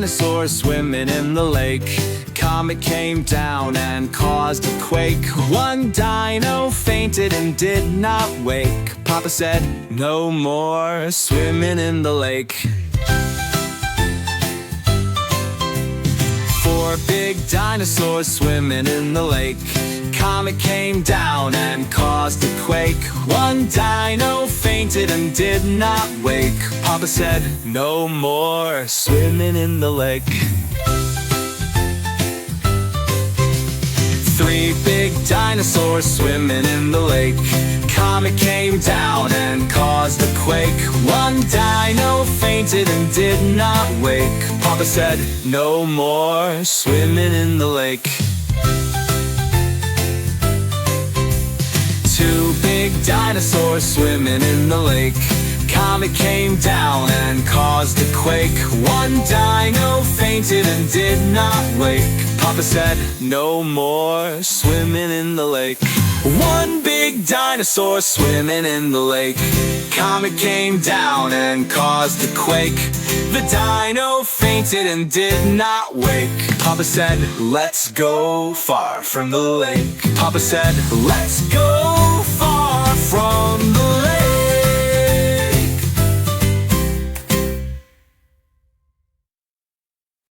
dinosaur swimming in the lake. Comet came down and caused a quake. One dino fainted and did not wake. Papa said, no more swimming in the lake. Four big dinosaurs swimming in the lake. Comet came down and caused a quake. One dino fainted and did not wake. Papa said, no more swimming in the lake. Three big dinosaurs swimming in the lake. Comet came down and caused a quake. One dino fainted and did not wake. Papa said, no more swimming in the lake. Two big dinosaurs swimming in the lake. Comet came down and caused a quake. One dino fainted and did not wake. Papa said, no more swimming in the lake. One big dinosaur swimming in the lake. Comet came down and caused a quake. The dino fainted and did not wake. Papa said, let's go far from the lake. Papa said, let's go